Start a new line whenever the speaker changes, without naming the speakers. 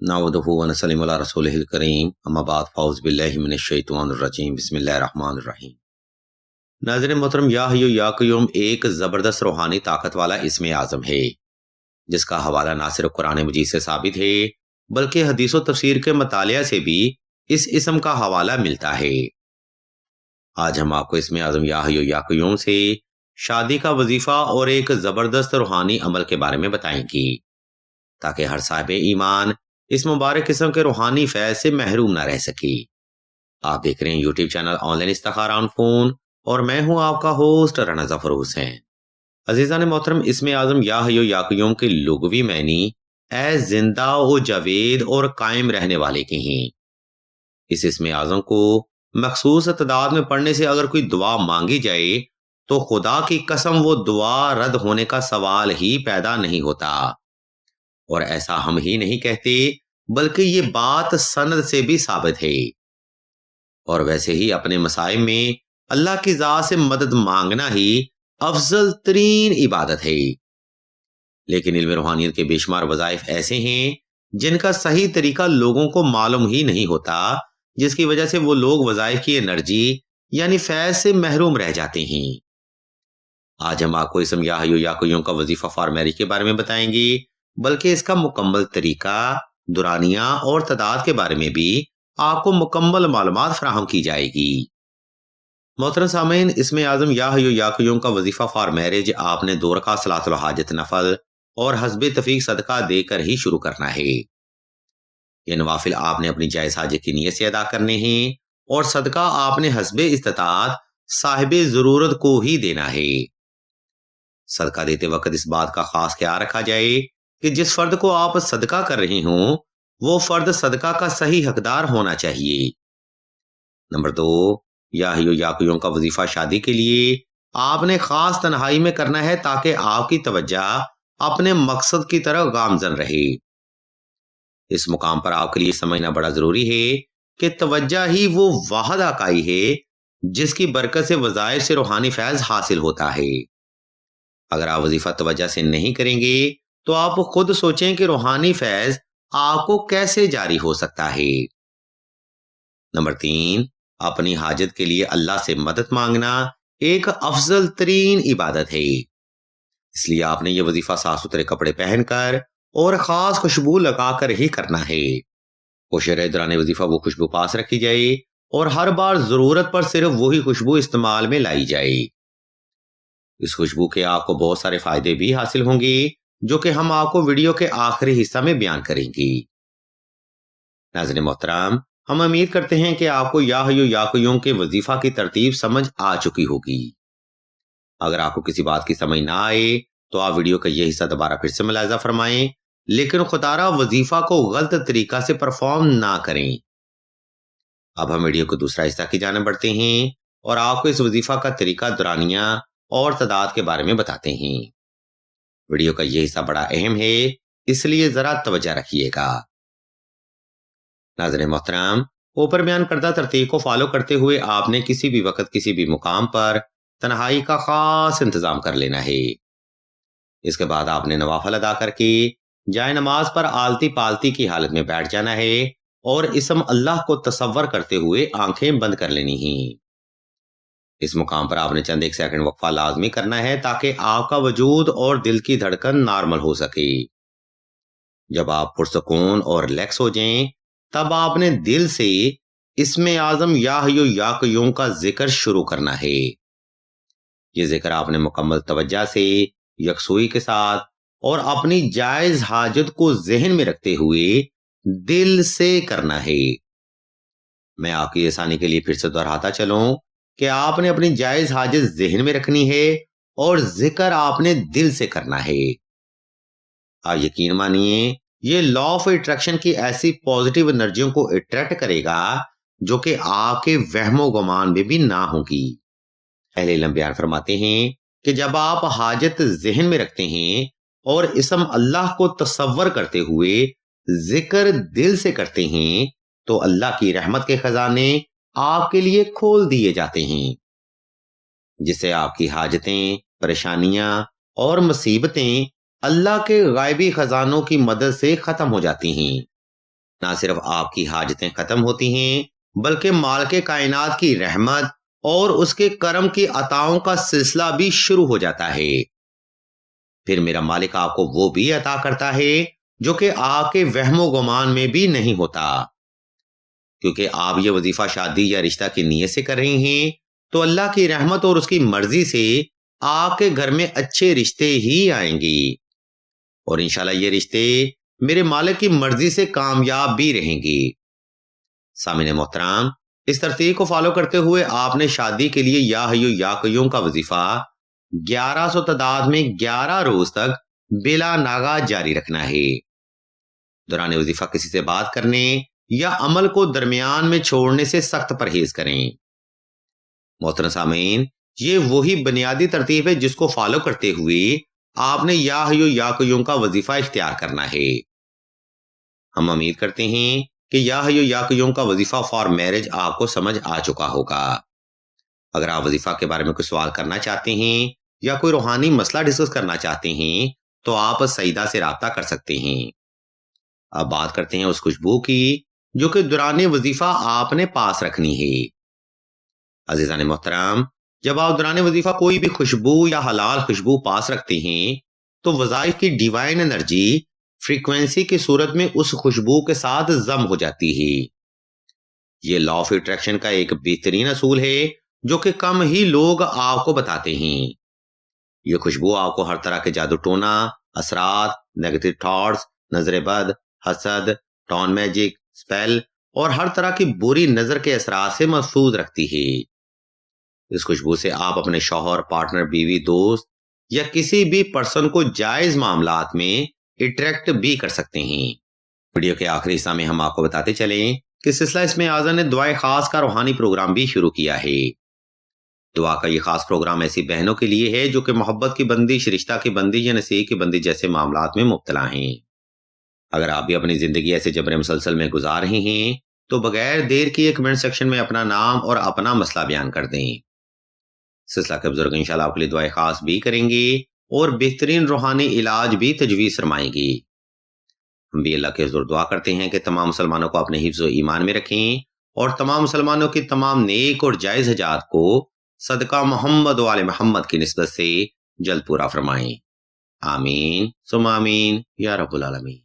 नहमदुहु व नसल्लिमु अला रसूलिहिल करीम अम्मा बाद फ़ाऊज़ु बिल्लाहि मिनश शैतानिर रजीम बिस्मिल्लाहिर रहमानिर रहीम। नाज़रीन मोहतरम, या हय्यु या क़य्यूम एक ज़बरदस्त रूहानी ताकत वाला इस्म आज़म है, जिसका हवाला ना सिर्फ कुरान मजीद से साबित है बल्कि हदीस व तफसीर के मुतालिया से भी इस इस्म का हवाला मिलता है। आज हम आपको इस्म आज़म या हय्यु या क़य्यूम से शादी का वजीफा और एक ज़बरदस्त रूहानी अमल के बारे में बताएंगे, ताकि हर साहिब ईमान इस मुबारक किस्म के रूहानी फैज़ से महरूम ना रह सके। आप देख रहे हैं यूट्यूब चैनल ऑनलाइन इस्तिखारा ऑन फोन और मैं हूं आपका होस्ट राना ज़फर हुसैन। अजीज़ान मोहतरम, इस्म आज़म या हय्यु या क़य्यूम के लुग़वी मायने ए जिंदा व जावेद और कायम रहने वाले के हैं। इस इस्म आज़म को मखसूस तादाद में पढ़ने से अगर कोई दुआ मांगी जाए तो खुदा की कसम वो दुआ रद्द होने का सवाल ही पैदा नहीं होता। और ऐसा हम ही नहीं कहते बल्कि ये बात सनद से भी साबित है। और वैसे ही अपने मसाइब में अल्लाह की ज़ात से मदद मांगना ही अफजल तरीन इबादत है। लेकिन इल्म रूहानियत के बेशुमार वज़ाइफ ऐसे हैं जिनका सही तरीका लोगों को मालूम ही नहीं होता, जिसकी वजह से वो लोग वज़ाइफ की एनर्जी यानी फैज़ से महरूम रह जाते हैं। आज हम आपको इस्म या हय्यु या क़य्यूम का वजीफा फॉर्मेरी के बारे में बताएंगे, बल्कि इसका मुकम्मल तरीका, दुरानिया और तादाद के बारे में भी आपको मुकम्मल मालूमात फराहम की जाएगी। मोहतरम सामीन, इस्म आज़म या हय्यु या क़य्यूम का वजीफा फॉर मैरिज आपने 2 रकात सलातुल हाजत नफल और हस्बे तफीक सदका देकर ही शुरू करना है। ये नवाफिल आपने अपनी जायज़ हाजत की नीयत से अदा करने हैं और सदका आपने हस्बे इस्तिताअत साहिबे ज़रूरत को ही देना है। सदका देते वक्त इस बात का खास ख्याल रखा जाए कि जिस फर्द को आप सदका कर रहे हों वो फर्द सदका का सही हकदार होना चाहिए। नंबर 2, या हय्यु या क़य्यूम का वजीफा शादी के लिए आपने खास तन्हाई में करना है, ताकि आपकी तवज्जो अपने मकसद की तरफ गामजन रहे। इस मुकाम पर आपके लिए समझना बड़ा जरूरी है कि तवज्जो ही वो वाहिद अकाई है जिसकी बरकत से वज़ाइफ से रूहानी फैज़ हासिल होता है। अगर आप वजीफा तवज्जो से नहीं करेंगे तो आप खुद सोचें कि रूहानी फैज आपको कैसे जारी हो सकता है। नंबर 3, अपनी हाजत के लिए अल्लाह से मदद मांगना एक अफजल तरीन इबादत है। इसलिए आपने ये वजीफा साफ सुथरे कपड़े पहनकर और खास खुशबू लगाकर ही करना है। कोशिश रहे दौरान वजीफा वो खुशबू पास रखी जाए और हर बार जरूरत पर सिर्फ वही खुशबू इस्तेमाल में लाई जाए। इस खुशबू के आपको बहुत सारे फायदे भी हासिल होंगे, जो कि हम आपको वीडियो के आखिरी हिस्सा में बयान करेंगे। नाज़रीन मोहतरम, हम उम्मीद करते हैं कि आपको या हय्यु या क़य्यूम के वजीफा की तरतीब समझ आ चुकी होगी। अगर आपको किसी बात की समझ ना आए तो आप वीडियो का यह हिस्सा दोबारा फिर से मुलाहिजा फरमाएं, लेकिन खुदारा वजीफा को गलत तरीका से परफॉर्म ना करें। अब हम वीडियो को दूसरा हिस्सा की जाने बढ़ते हैं और आपको इस वजीफा का तरीका, दुरानिया और तादाद के बारे में बताते हैं। वीडियो का यह हिस्सा बड़ा अहम है, इसलिए जरा तवज्जो रखिएगा। नाज़रीन मोहतरम, ऊपर बयान करदा तरतीब को फॉलो करते हुए आपने किसी भी वक्त किसी भी मुकाम पर तन्हाई का खास इंतजाम कर लेना है। इसके बाद आपने नवाफल अदा करके जाए नमाज पर आलती पालती की हालत में बैठ जाना है और इस्म अल्लाह को तसव्वुर करते हुए आंखें बंद कर लेनी हैं। इस मुकाम पर आपने चंद 1 सेकंड वक्फा लाजमी करना है, ताकि आपका वजूद और दिल की धड़कन नॉर्मल हो सके। जब आप पुरसकून और रिलैक्स हो जाएं, तब आपने दिल से इस्म आज़म या हय्यु या क़य्यूम का जिक्र शुरू करना है। ये जिक्र आपने मुकम्मल तवज्जो से, यकसुई के साथ और अपनी जायज हाजत को जहन में रखते हुए दिल से करना है। मैं आपकी आसानी के लिए फिर से दोहराता चलूं कि आपने अपनी जायज हाजत जहन में रखनी है और जिक्र आपने दिल से करना है। आप यकीन मानिए, ये लॉ ऑफ अट्रैक्शन की ऐसी पॉजिटिव एनर्जियों को अट्रैक्ट करेगा जो कि आपके वहमो गुमान में भी ना होगी। अहले इल्म बयान फरमाते हैं कि जब आप हाजत जहन में रखते हैं और इस्म अल्लाह को तसव्वुर करते हुए जिक्र दिल से करते हैं, तो अल्लाह की रहमत के खजाने आपके लिए खोल दिए जाते हैं, जिससे आपकी हाजतें, परेशानियां और मुसीबतें अल्लाह के गायबी खजानों की मदद से खत्म हो जाती हैं। نہ صرف آپ کی حاجتیں ختم ہوتی ہیں بلکہ مالک کائنات کی رحمت اور اس کے کرم کی عطاؤں کا سلسلہ بھی شروع ہو جاتا ہے۔ پھر میرا مالک آپ کو وہ بھی عطا کرتا ہے جو کہ آپ کے وہم و گمان میں بھی نہیں ہوتا۔ کیونکہ آپ یہ وظیفہ شادی یا رشتہ کی نیت سے کر رہے ہیں تو اللہ کی رحمت اور اس کی مرضی سے آپ کے گھر میں اچھے رشتے ہی آئیں گی، اور انشاءاللہ یہ رشتے میرے مالک کی مرضی سے کامیاب بھی رہیں گی۔ سامعین محترم، اس ترتیب کو فالو کرتے ہوئے آپ نے شادی کے لیے یا حیو یا قیوم کا وظیفہ 1100 تعداد میں 11 روز تک بلا ناغہ جاری رکھنا ہے۔ دوران وظیفہ کسی سے بات کرنے یا عمل کو درمیان میں چھوڑنے سے سخت پرہیز کریں۔ محترم سامعین، یہ وہی بنیادی ترتیب ہے جس کو فالو کرتے ہوئے آپ نے یا حیو یا قیوم کا وظیفہ اختیار کرنا ہے۔ ہم امید کرتے ہیں کہ یا حیو یا قیوم کا وظیفہ فار میرج آپ کو سمجھ آ چکا ہوگا۔ اگر آپ وظیفہ کے بارے میں کوئی سوال کرنا چاہتے ہیں یا کوئی روحانی مسئلہ ڈسکس کرنا چاہتے ہیں تو آپ سعیدہ سے رابطہ کر سکتے ہیں۔ اب بات کرتے ہیں اس خوشبو کی جو کہ دوران وظیفہ آپ نے پاس رکھنی ہے۔ عزیزان محترم، جب آپ دوران وظیفہ کوئی بھی خوشبو یا حلال خوشبو پاس رکھتے ہیں تو وظائف کی ڈیوائن انرجی فریکوینسی کی صورت میں اس خوشبو کے ساتھ ضم ہو جاتی ہے۔ یہ لا آف اٹریکشن کا ایک بہترین اصول ہے جو کہ کم ہی لوگ آپ کو بتاتے ہیں۔ یہ خوشبو آپ کو ہر طرح کے جادو ٹونا، اثرات، نیگیٹو تھاٹس، نظر بد، حسد، ٹون میجک، سپیل اور ہر طرح کی بری نظر کے اثرات سے محفوظ رکھتی ہے۔ اس خوشبو سے آپ اپنے شوہر، پارٹنر، بیوی، دوست یا کسی بھی پرسن کو جائز معاملات میں اٹریکٹ بھی کر سکتے ہیں۔ ویڈیو کے آخری حصہ میں ہم آپ کو بتاتے چلیں کہ سلسلہ اسم اعظم نے دعائے خاص کا روحانی پروگرام بھی شروع کیا ہے۔ دعا کا یہ خاص پروگرام ایسی بہنوں کے لیے ہے جو کہ محبت کی بندش، رشتہ کی بندش یا نصیحت کی بندش جیسے معاملات میں مبتلا ہیں۔ اگر آپ بھی اپنی زندگی ایسے جبر مسلسل میں گزار رہے ہیں تو بغیر دیر کیے کمنٹ سیکشن میں اپنا نام اور اپنا مسئلہ بیان کر دیں۔ سلسلہ کے بزرگ انشاءاللہ آپ کے لیے دعائے خاص بھی کریں گے اور بہترین روحانی علاج بھی تجویز فرمائیں گی۔ ہم بھی اللہ کے حضور دعا کرتے ہیں کہ تمام مسلمانوں کو اپنے حفظ و ایمان میں رکھیں اور تمام مسلمانوں کی تمام نیک اور جائز حاجات کو صدقہ محمد و آل محمد کی نسبت سے جلد پورا فرمائیں۔ آمین ثم آمین یا رب العالمین۔